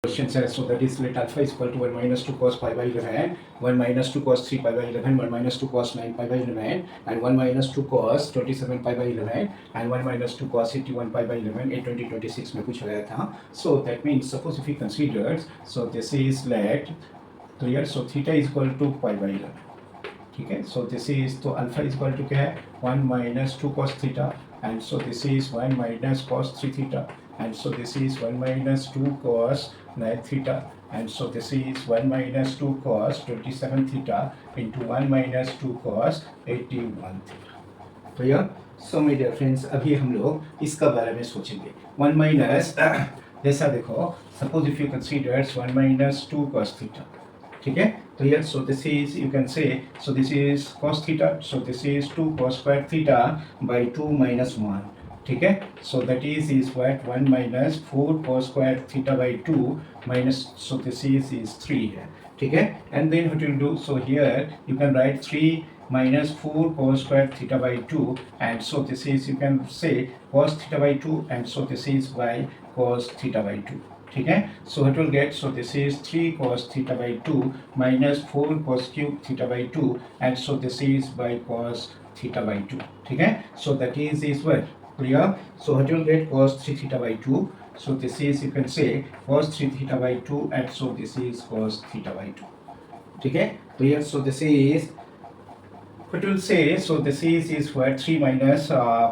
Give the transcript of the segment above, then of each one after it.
Question says, so that is let alpha is equal to 1 minus 2 cos pi by 11, 1 minus 2 cos 3 pi by 11, 1 minus 2 cos 9 pi by 11, and 1 minus 2 cos 27 pi by 11, and 1 minus 2 cos 81 pi by 11 in 2026 में पूछा गया था. So that means suppose if we consider, so this is let clear, so theta is equal to pi by 11. ठीक है, so this is तो alpha is equal to क्या है 1 minus 2 cos theta, and so this is 1 minus cos 3 theta, and so this is 1 minus 2 cos 9 theta, and so this is 1 minus 2 cos 27 theta into 1 minus 2 cos 81 theta. Clear? So my dear friends, अभी हम लोग इसका बारे में सोचेंगे. 1 minus जैसा देखो, suppose if you consider 1 minus 2 cos theta. ठीक है, clear? So this is you can say, so this is cos theta, so this is 2 cos square theta by 2 minus 1. ठीक है, so that is what 1 minus 4 cos square theta by 2 minus, so this is 3 है. ठीक है, and then what you do, so here you can right 3 minus 4 cos square theta by 2, and so this is you can say cos theta by 2, and so this is by cos theta by 2. ठीक है, so it will get, so this is 3 cos theta by 2 minus 4 cos cube theta by 2, and so this is by cos theta by 2. ठीक है, so that is what clear. So it will get cos 3 theta by 2, so this is you can say cos 3 theta by 2, and so this is cos theta by 2. ठीक है, clear. So this is what will say, so this is where 3 minus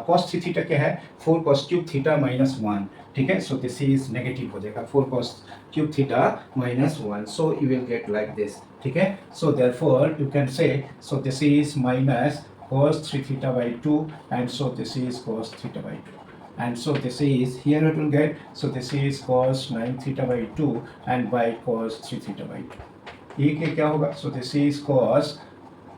cos 3 theta क्या है 4 cos cube theta minus 1. ठीक है, so this is negative हो जाएगा 4 cos cube theta minus 1, so you will get like this. ठीक है, so therefore you can say, so this is minus cos 3 theta by 2, and so this is cos theta by 2, and so this is here it will get, so this is cos 9 theta by 2 and by cos 3 theta by 2. ये क्या होगा, so this is cos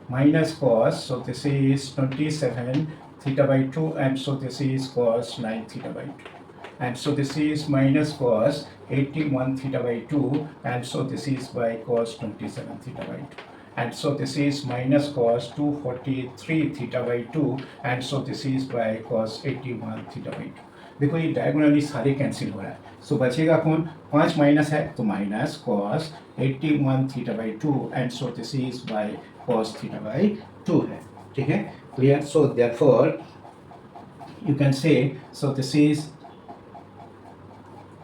minus cos, so this is 27 theta by 2, and so this is cos 9 theta by 2, and so this is minus cos 81 theta by 2, and so this is by cos 27 theta by 2, and so this is minus cos 243 theta by 2, and so this is by cos 81 theta by 2. देखो ये diagonally सारे cancel हो रहा है, सो बचेगा कौन, 5 minus है तो minus cos 81 theta by 2, and so this is by cos theta by 2 है. ठीक है, clear. So therefore you can say, so this is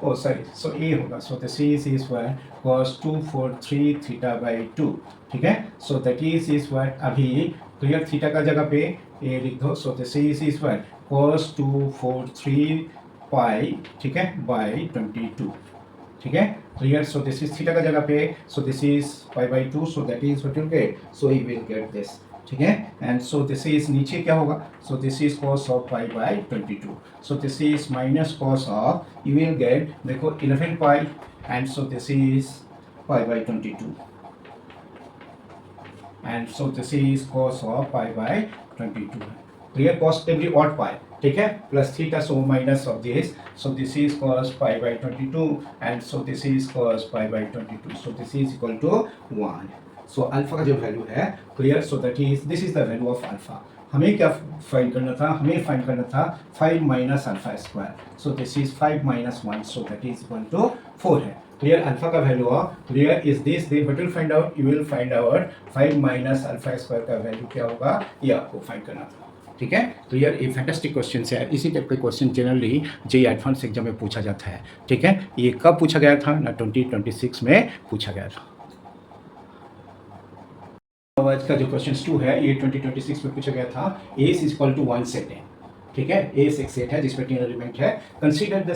oh sorry, so A होगा, so this is what cos 243 theta by 2. ठीक है, so that is what अभी clear theta का जगह पे ए लिख दो, so this is what cos 243 pi, ठीक है, बाई 22. ठीक है, clear. So this is theta का जगह पे, so this is pi by 2, so that is what you get, so you will get this. ठीक है, एंड सो दिस इज नीचे क्या होगा, so this is cos of pi by 22, so this is minus cos of, you will get देखो 11 pi, and so this is pi by 22, and so this is cos of pi by 22. Clear, cos every odd pi. ठीक है, plus theta, so minus of this, so this is cos pi by 22, and so this is cos pi by 22, so this is equal to 1. So alpha का जो value है, clear, so that is this is the value of alpha. हमें क्या find करना था, हमें find करना था 5 minus alpha square, so this is 5 minus 1, so that is equal to 4 है. क्लियर, अल्फा का value of clear is this, then what will find out, you will find out 5 minus alpha square का value क्या होगा, ये आपको find करना था. ठीक है, तो यार ये फैंटास्टिक क्वेश्चन है. इसी टाइप के question generally JEE advance exam में पूछा जाता है. ठीक है, ये कब पूछा गया था ना, 2026 में पूछा गया था. आज का जो क्वेश्चन 2 है ये 2026 में पूछा गया था. ए इज इक्वल टू 1 सेट है. ठीक है, ए एक सेट है जिसमें 3 एलिमेंट है. Consider the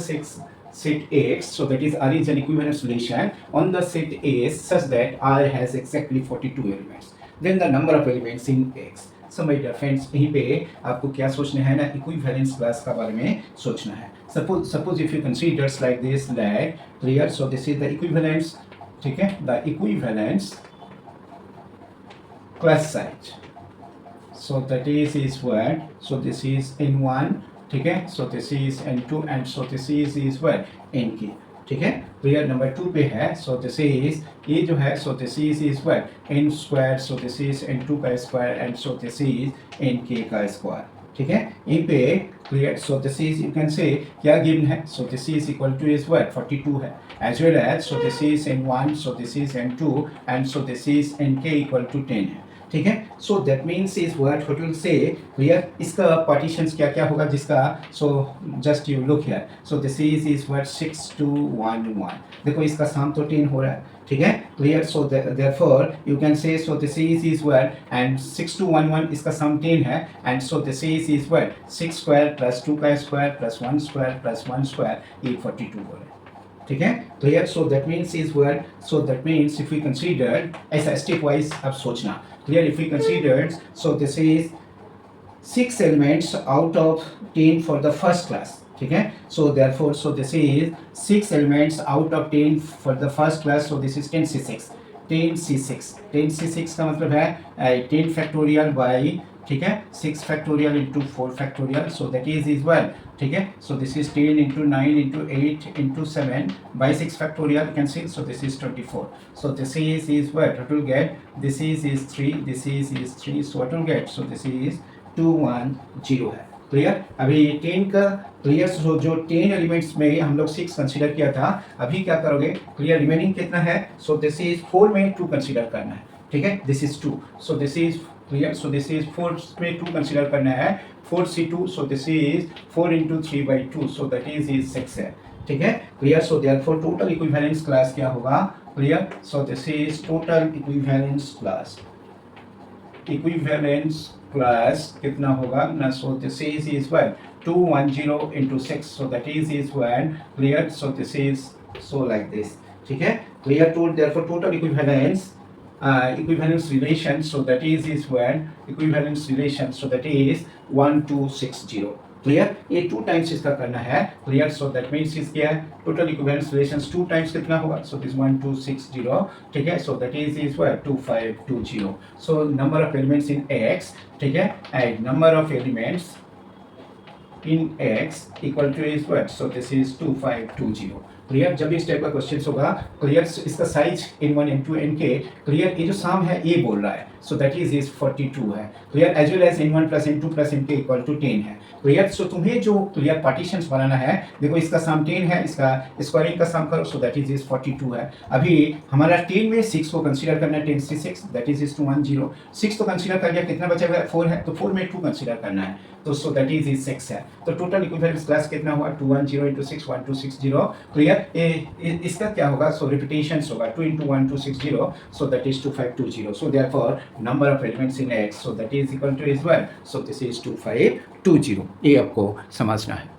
set X, so that is R is an equivalent solution on the set A such that R has exactly 42 elements. Then the number of elements in X. So my dear friends, यहीं पे आपको क्या सोचना है ना, equivalence class का बारे में सोचना है. Suppose if you consider like this, like clear, so this is the equivalence. ठीक है, the equivalence class size. So that is what, so this is N1. ठीक है, so this is N2, and so this is what Nk. ठीक है, clear. Number 2 पे है, so this is ये जो है, so this is what N square, so this is N2 का square, and so this is Nk का square. ठीक है, यहीं पे clear. So this is you can say क्या गिवन है. So this is equal to is what 42 है as well as. So this is n1, so this is n2 and so this is nk equal to 10 है. ठीक है, so that means is what will से clear. इसका partitions क्या क्या होगा जिसका. So just you look here. So this is what 6 2 1 1. देखो इसका सम तो 10 हो रहा है. ठीक है, clear. So therefore you can say so this is what and 6 2 1 1 इसका सम 10 है and so this is what 6 square plus 2 का square plus 1 square plus 1 square ये 42 हो रहा है. ठीक है, clear. So that means is what. So that means if we consider ऐसा स्टेप वाइज अब सोचना. Clear, if we consider so this is 6 elements out of 10 for the first class. ठीक है, so therefore so this is 6 elements out of 10 for the first class. So this is 10c6 10c6 का मतलब है 10 factorial by ठीक है 6 factorial into 4 factorial. So that is 1. ठीक है, so this is 10 into 9 into 8 into 7 by 6 factorial you can see. So this is 24. So this is what it will get. This is 3. This is 3. So what will get. So this is 210 है. Clear. अभी 10 का clear. जो 10 elements में हम लोग 6 consider किया था, अभी क्या करोगे. क्लियर, रिमेनिंग कितना है. सो दिस इज 4 में 2 कंसीडर करना है. ठीक है, this is 2. So this is clear. So this is 4 में 2 कंसीडर करना है 4c2. So this is 4 into 3 by 2. So that is 6 है. ठीक है, clear. So therefore total equivalence class क्या होगा. Clear. So this is total equivalence class. Equivalence class कितना होगा ना. सो this is 1 210 into 6. So that is 1. Clear. So this is so like this. ठीक है, clear. Therefore total equivalence relation. So that is 1 equivalence relation. So that is 1260. Clear, ये 2 times इसका करना है. Clear. So that means is क्या है total equivalence relations 2 times कितना होगा. So this 1260. ठीक है, so that is what 2520. So number of elements in x. ठीक है, and number of elements in x equal to is what. So this is 2520. Clear. जब इस टाइप का question होगा क्लियर इसका size n1 n2 nk clear ये जो सम है ये बोल रहा है. सो दैट इज 42 है. Clear, as well as n1 plus n2 plus nk equal to 10 है. क्लियर. सो तुम्हें जो क्लियर पार्टीशंस बनाना है, देखो इसका सम 10 है, इसका स्क्वायरिंग का सम करो. सो दैट इज 42 है. अभी हमारा 10 में 6 को कंसीडर करना है 10c6 दैट इज 210. 6 तो कंसीडर कर लिया, कितना बचा हुआ 4 है. तो 4 में 2 कंसीडर करना है. तो सो दैट इज 6 है. तो टोटल इक्विवेलेंस क्लास कितना हुआ 210 into 6 1260. क्लियर. इसका क्या होगा. सो रिपीटेशंस होगा 2 into 1260. So that is 2520. So therefore number of elements in x. So that is equal to is 1. So this is 2520. ये आपको समझना है.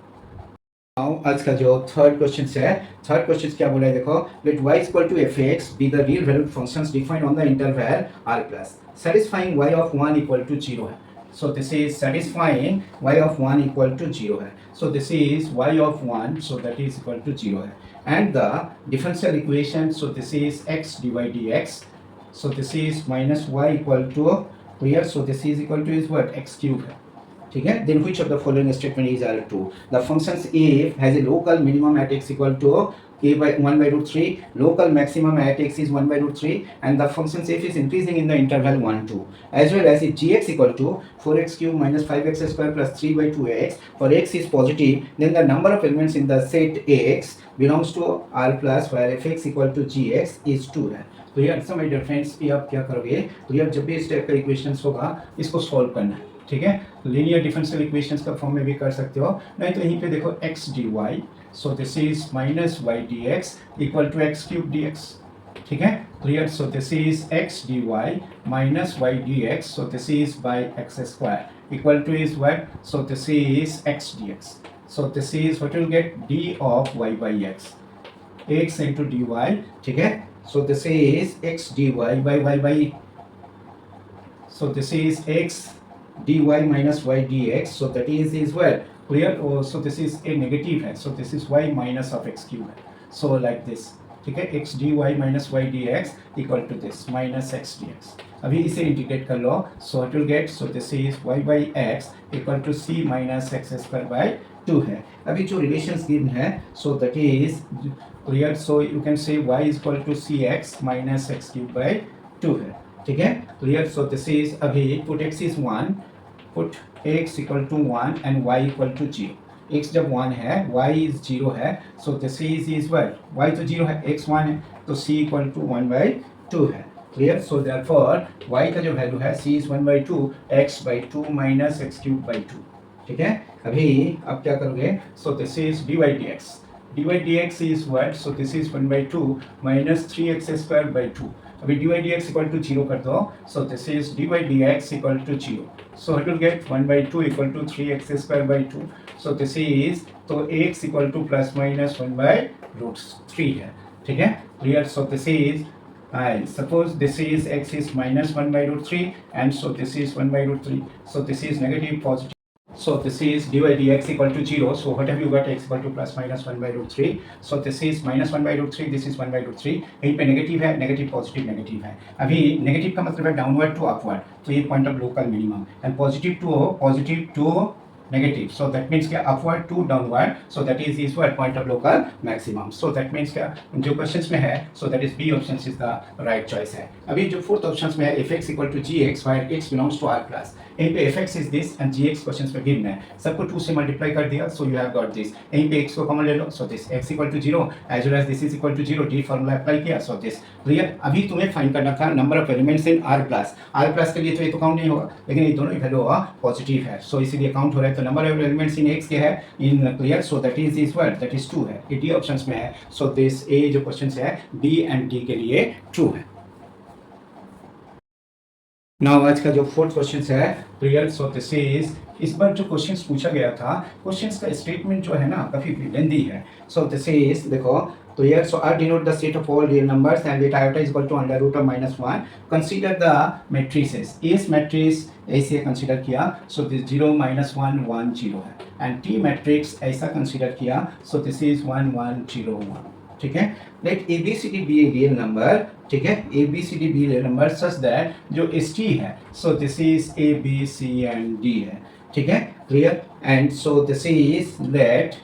आज का जो थर्ड क्वेश्चन है, थर्ड क्वेश्चन क्या बोला है देखो. Let y equal to fx be the real valued functions defined on the interval r plus satisfying y of 1 equal to 0 है. So this is satisfying y of 1 equal to 0 है. So this is y of 1, so that is equal to 0 है. And the differential equation, so this is x dy dx. So this is minus y equal to here, so this is equal to is what x cube है. ठीक है. Then which of the following statement is true? The functions f has a local minimum at x equal to a by 1 by root 3, local maximum at x is 1 by root 3, and the function f is increasing in the interval 1 2, as well as if gx equal to 4x cube minus 5x square plus 3 by 2x. For x is positive, then the number of elements in the set x belongs to r plus, where fx equal to gx is 2 है. तो ये अच्छा my dear friends, ये आप क्या करोगे. तो ये जब भी इस टाइप का इक्वेशंस होगा इसको सॉल्व करना है. ठीक है, लीनियर डिफरेंशियल इक्वेशंस का फॉर्म में भी कर सकते हो, नहीं तो यहीं पे देखो x dy. So this is minus y dx equal to x cube dx. ठीक है, clear. So this is x dy minus y dx. So this is by x square equal to is what. So this is x dx. So this is what will get d of y by x, x into dy. ठीक है, so this is x dy by y by. So this is x dy minus y dx. So that is what clear. Oh, so this is a negative है. So this is y minus of x cube है. So like this. ठीक है, x dy minus y dx equal to this minus x dx. अभी इसे integrate कर लो. So it will get, so this is y by x equal to c minus x square by 2 है. अभी जो relations given है, so that is clear. So you can say y is equal to cx minus x cube by 2 है. ठीक है, clear. So this is अभी put x is 1 put x equal to 1 and y equal to 0. x जब 1 है, y is 0 है, so this is what, y तो 0 है, x 1 है, तो c इक्वल टू 1/2 है. क्लियर. सो देयरफॉर y का जो वैल्यू है c is 1/2, x/2 minus x³/2. ठीक है. अभी अब क्या करोगे, so this is dy/dx is what, so this is 1/2 minus 3x²/2. अभी dy/dx इक्वल टू 0 कर दो, so this is dy/dx equal to 0. So it will get 1/2 equal to 3x²/2. So this is, तो x equal to plus minus 1/√3 है. ठीक है. Clear. So this is, and suppose this is x is minus 1/√3 and so this is 1/√3, so this is negative positive. So this is dy/dx equal to 0. So what have you got, x equal to plus minus 1/√3. So this is minus 1/√3, this is 1/√3. यहीं पे negative है, negative positive negative है. अभी negative का मतलब है downward to upward, तो ये point of local minimum, and positive to negative, so that means क्या, upward to downward, so that is what point of local maximum. So that means क्या, जो क्वेश्चंस में है, so that is B option is the right choice है. अभी जो fourth option में है fx equal to gx where x belongs to r plus, यहीं पे fx is this and gx questions में गिवन है, सबको 2 से मल्टीप्लाई कर दिया, so you have got this. यहीं पे x को कॉमन ले लो, so this x equal to 0 as well as this is equal to 0, d formula apply किया, so this. क्लियर. अभी तुम्हें फाइंड करना था number of elements in r plus के लिए तो ये तो काउंट नहीं होगा, लेकिन ये दोनों ही वैल्यू पॉजिटिव है, सो इसीलिए काउंट हो रहा है. तो number of elements in x के है इन, clear. So that is what, that is 2 है, ये डी ऑप्शंस में है. सो दिस ए जो क्वेश्चन है बी एंड डी के लिए ट्रू है. नाउ आज का जो फोर्थ क्वेश्चन है, क्लियर. सो दिस इज, इस बार जो क्वेश्चंस पूछा गया था, क्वेश्चंस का स्टेटमेंट जो है ना काफी लेंदी है. सो दिस इज, देखो तो here, so R denote the set of all real numbers and let iota is equal to under root of -1. Consider the matrices. इस मैट्रिक्स ऐसे कंसीडर किया, so this 0 -1 1 0 है, and T मैट्रिक्स ऐसा consider किया, so this is 1 1 0 1. ठीक है. Let ABCD be a real number. ठीक है. ABCD be a real number such that जो ST है, so this is A B C and D है. ठीक है. Clear. And so this is let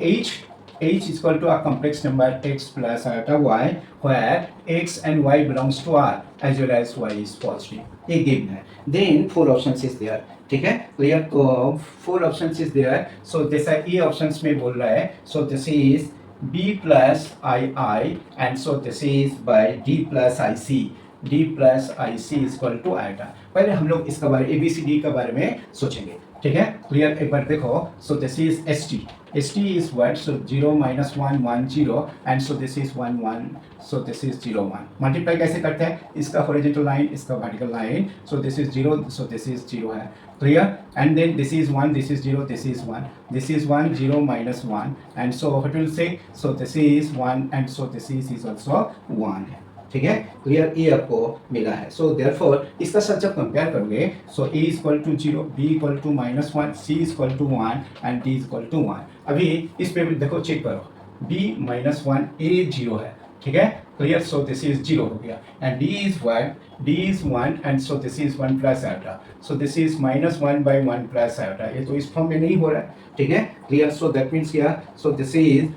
H is equal to a complex number x plus iota y where x and y belongs to R as well as y is positive. ये given है. Then 4 options is there. ठीक है. Clear. तो 4 options is there. So जैसा E options में बोल रहा है, so this is B plus II and so this is by D plus IC. D plus IC is equal to iota. पहले हम लोग इसका बारे ABCD का बारे में सोचेंगे. ठीक है. क्लियर. एक बार देखो, so this is ST is what, so 0 -1 1 0 and so this is 1 1, so this is 0 1. Multiply कैसे करते हैं, इसका हॉरिजॉन्टल लाइन, इसका vertical line, so this is 0, so this is 0 है. Clear. And then this is 1, this is 0, this is 1, this is 1 0 -1 and so what will say, so this is 1 and so this is also 1 है. ठीक है. Clear. ये आपको मिला है. So therefore इसका साथ जब कंपेयर करोगे, so A is equal to 0, B equal to -1, C is equal to 1 and D is equal to 1. अभी इस पे देखो, चेक करो, b -1 a 0 है. ठीक है. क्लियर. सो दिस इज 0 हो गया and d is 1 and so this is 1 plus iota, so this is -1/1 plus iota. ये तो इस फॉर्म में नहीं हो रहा है. ठीक है. क्लियर. सो दैट मीन्स क्या, सो दिस इज,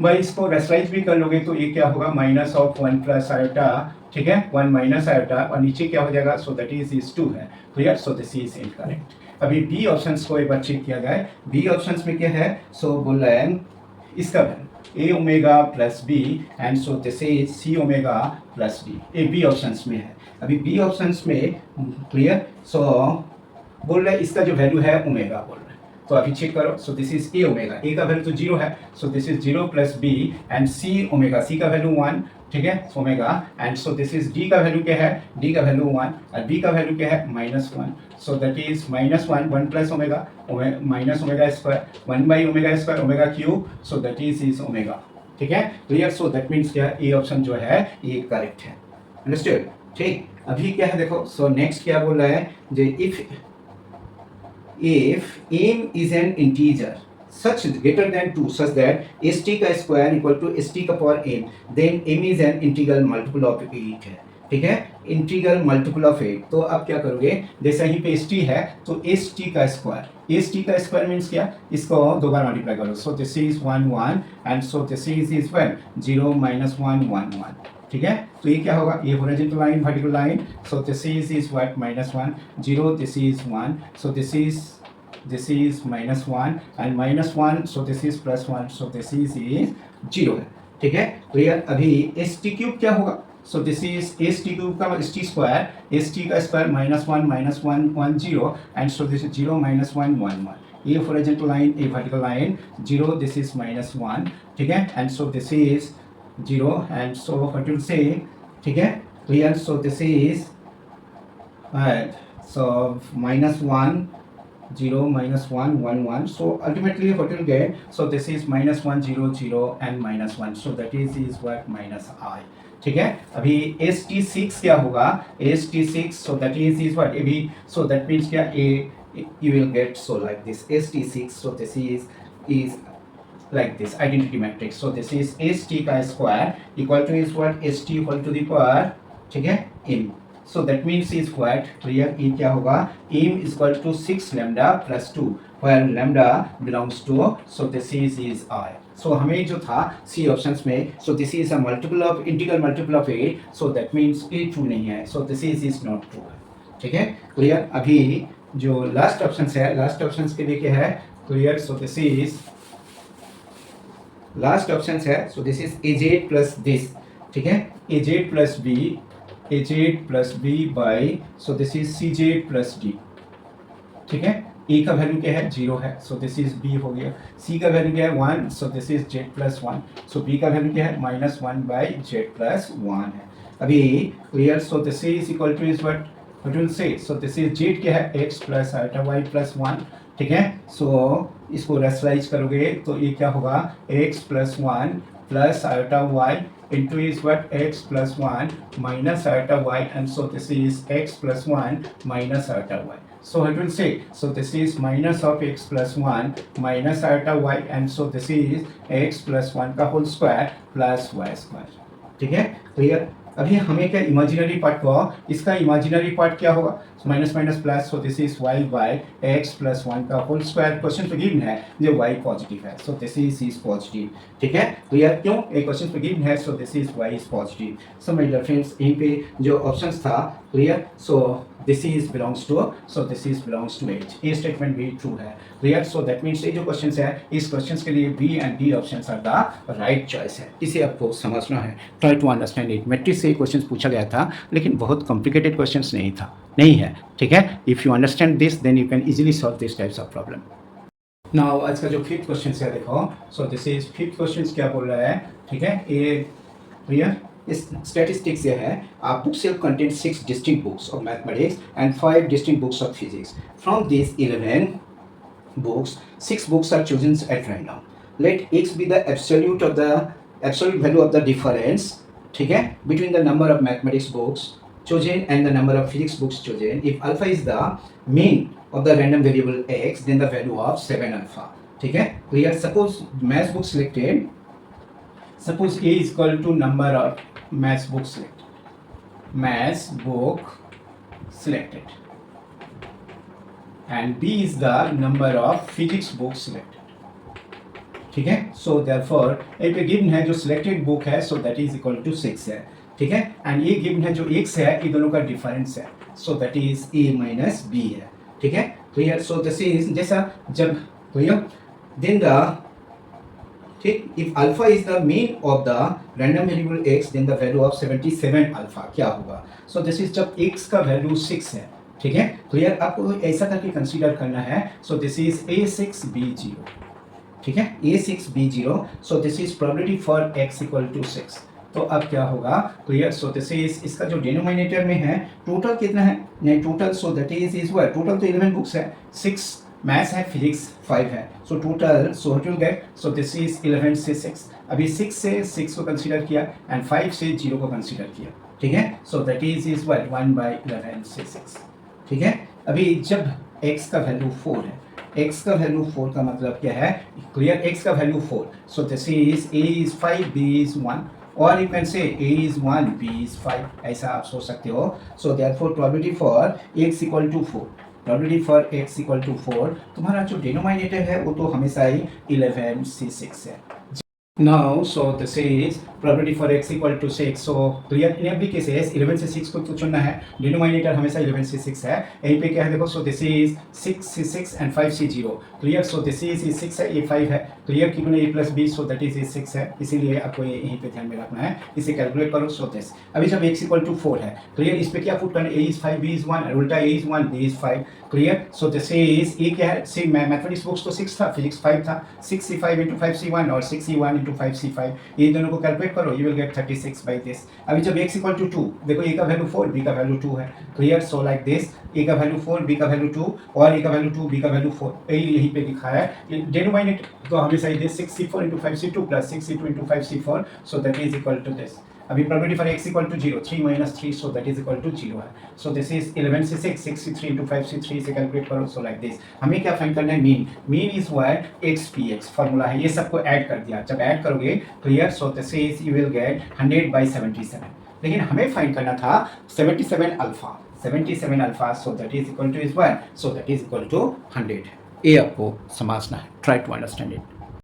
मैं इसको रेशनलाइज भी कर लोगे तो ये क्या होगा, -1 प्लस आयोटा. ठीक है. 1 माइनस आयोटा और नीचे क्या हो जाएगा, सो दैट इज 2 है. Clear. So this is incorrect. अभी बी ऑप्शंस को एक बार चेक किया जाए. बी ऑप्शंस में क्या है, सो बोल रहा है इसका value A omega plus B and so this is C omega plus D. A B options में है. अभी बी ऑप्शंस में, क्लियर. सो बोल रहा है इसका जो वैल्यू है ओमेगा बोल रहा है, तो अभी चेक करो. So this is A omega, A का वैल्यू तो 0 है, so this is 0 plus B and C omega, C का वैल्यू 1. ठीक है. Omega and so this is D का वैल्यू क्या है, डी का वैल्यू 1 और बी का वैल्यू क्या है, -1. So that is -1 plus omega minus omega square 1/ओमेगा square omega cube, so that is omega. ठीक है. क्लियर. सो दैट मीन्स क्या, ए ऑप्शन जो है ये करेक्ट है. अंडरस्टूड. ठीक. अभी क्या है देखो, सो नेक्स्ट क्या बोल रहा है, जो if m is an integer such greater than 2 such that st का स्क्वायर इक्वल टू st का power m, then m is an integral multiple of 8 है. ठीक है. Integral multiple of 8. तो अब क्या करोगे, जैसे यहीं पे st है तो st का स्क्वायर मीन्स क्या, इसको 2 बार मल्टीप्लाई करो. So this is 1 1 and so this is 1 0 -1 1 1. ठीक है, तो ये क्या होगा, ये horizontal line vertical line, so this is what -1 0, this is 1, so this is -1 and -1, so this is +1, so this is 0 है, ठीक है। क्लियर। अभी एस टी क्यूब क्या होगा, so this is S T cube का S T square, S T का square -1 -1 1 0 and so this is 0 -1 1 1, ये horizontal line, ये वर्टिकल लाइन 0, दिस इज -1, ठीक है, and so this is 0 and so what will say, ठीक है, clear. So this is so -1 0 -1 1 1, so ultimately what you'll get, so this is -1 0 0 and -1, so that is what -I, ठीक है। अभी ST6 क्या होगा, ST6, so that is what अभी, so that means क्या, you will get so like this ST6, so this is like this identity matrix, so this is ST का square equal to is what, ST whole to the power, ठीक है, m, so that means is what, clear, ये क्या होगा, m is equal to 6 lambda plus 2, where lambda belongs to, so this is I, so हमें जो था C options में, so this is a multiple of integral multiple of 8, so that means ये true नहीं है, so this is not true, ठीक है, clear. अभी जो लास्ट ऑप्शन है, लास्ट ऑप्शन के लिए क्या है, clear, so this is last option है, so this is AZ plus this, ठीक है, AZ plus B, AZ plus B by, so this is CZ plus D, ठीक है। ए का वैल्यू क्या है, 0 है, सो दिस इज B हो गया, C का वैल्यू क्या है 1, so this is Z plus 1, सो B का वैल्यू क्या है -1 बाई Z प्लस 1 है। अभी clear, so this is equal to is what will say, so this is Z क्या है, x plus iota y plus 1, ठीक है, सो इसको रेशनलाइज करोगे तो ये क्या होगा, x plus 1 plus iota y into is what, x plus 1 minus iota y, and so this is x plus 1 minus iota y, so it will say, so this is minus of x plus 1 minus iota y, and so this is x plus 1 का whole square plus y square, ठीक है, clear. अभी हमें क्या imaginary part को, इसका imaginary part क्या होगा, minus minus plus, so this is y by x plus 1 का होल स्क्वायर, क्वेश्चन पे गिवन है जो y पॉजिटिव है, सो दिस इज पॉजिटिव, ठीक है, क्लियर। क्यों, एक क्वेश्चन पे गिवन है, सो दिस इज y इज positive, so my dear friends, यहीं पे जो ऑप्शंस था, clear, so this is belongs to, so this is belongs to H, ये स्टेटमेंट भी ट्रू है, क्लियर। सो दैट मीन्स ये जो क्वेश्चन है, इस क्वेश्चन के लिए B and D options are the right choice है, इसे आपको समझना है, try to understand it. Matrix से क्वेश्चन पूछा गया था, लेकिन बहुत कॉम्प्लिकेटेड क्वेश्चन नहीं है, ठीक है। If you understand this, then you can easily solve this types of problem. Now आज का जो फिफ्थ क्वेश्चन है, देखो, so this is fifth question क्या बोल रहा है, ठीक है, ये क्लियर। इस स्टैटिस्टिक्स ये है, a bookshelf contains 6 distinct books of mathematics and 5 distinct books of physics. From these 11 books, 6 books are chosen at random. Let x be the absolute value of the difference, ठीक है, between the number of mathematics books chosen and the number of physics books chosen. If alpha is the mean of the random variable x, then the value of 7 alpha, ठीक है, clear। Suppose math book selected, suppose A is equal to number of math book selected, and B is the number of physics book selected, ठीक है। So therefore एक given है जो selected book है, so that is equal to 6 है, ठीक है, and ये गिवन है जो x है, ये दोनों का डिफरेंस है, so that is A minus B है, ठीक है, क्लियर। सो दिस इज जैसा जब क्लियर, देन द, ठीक, if alpha is the mean of the random variable x, then the value of 77 alpha क्या होगा, सो दिस इज जब x का वैल्यू 6 है, ठीक है, क्लियर। आपको ऐसा करके कंसीडर करना है, सो दिस इज A6B0, ठीक है, A6B0, so this is probability for x equal to 6, तो अब क्या होगा, क्लियर। सो दिस इज, इसका जो डिनोमिनेटर में है टोटल कितना है, नहीं total, so that is what, total तो 11 बुक्स है, 6 मैथ्स है, फिजिक्स 5 है, so total, so what will gate, so this is 11 से 6, अभी 6 से 6 को कंसीडर किया एंड 5 से 0 को कंसीडर किया, ठीक है, सो दैट इज व्हाट 1/11 से 6, ठीक है। अभी जब x का वैल्यू 4 है, x का वैल्यू 4 का मतलब क्या है, क्लियर, x का value 4, so this is A is 5, B is 1, और you can say A is 1, B is 5, ऐसा आप सोच सकते हो। So therefore probability for x equal to 4, probability for x equal to 4, तुम्हारा जो डिनोमिनेटर है वो तो हमेशा ही 11 से 6 है। Now, so this is probability for x equal to 6. So clear in every cases 11 से 6 को तो चुनना है, डिनोमिनेटर हमेशा 11 से 6 है. यहीं पे क्या है देखो, so this is 6 and 5 C 0. Clear. So this is 6 है, ये 5 है. क्लियर. क्योंकि a plus B, so that is 6 है, इसीलिए आपको ये यहीं पे ध्यान में रखना है. इसे कैलकुलेट करो. सो दिस अभी जब x इक्वल टू 4 है, क्लियर, इस पे क्या पुट करना, a इज 5 b इज 1, उल्टा a is 1 b is 5. Clear. So this is ए क्या है, सी मैथमेटिक्स बुक्स तो 6 था, फिजिक्स 5 था. 6c5 इंटू 5c1 और 6c1 इंटू 5c5, ये दोनों को कैलकुलेट करो, you will gate 36 by this. अभी जब x इक्वल टू 2, देखो a का वैल्यू 4, b का वैल्यू 2 है. Clear. So like this, a का वैल्यू 4, b का वैल्यू 2 और a का वैल्यू 2, b का वैल्यू 4, यही पे लिखा है. डिनोमिनेटर तो हमेशा ही this 6c4 into 5c2 plus 6c2 into 5c4, so that is equal to this. अभी probability for x equal to 0, 3 minus 3, so that is equal to 0 है. सो दिस इज 11 से 6, 6 से 3 इंटू 5 से 3 से कैलकुलेट करो. सो लाइक दिस हमें क्या find करना है, mean. Mean is what, x p x formula है, ये सबको ऐड कर दिया. जब ऐड करोगे, clear, so this is you will get 100/77. लेकिन हमें फाइंड करना था 77 alpha, 77 alpha, so that is equal to is 1, so that is equal to 100. ये आपको समझना है. Try to understand it.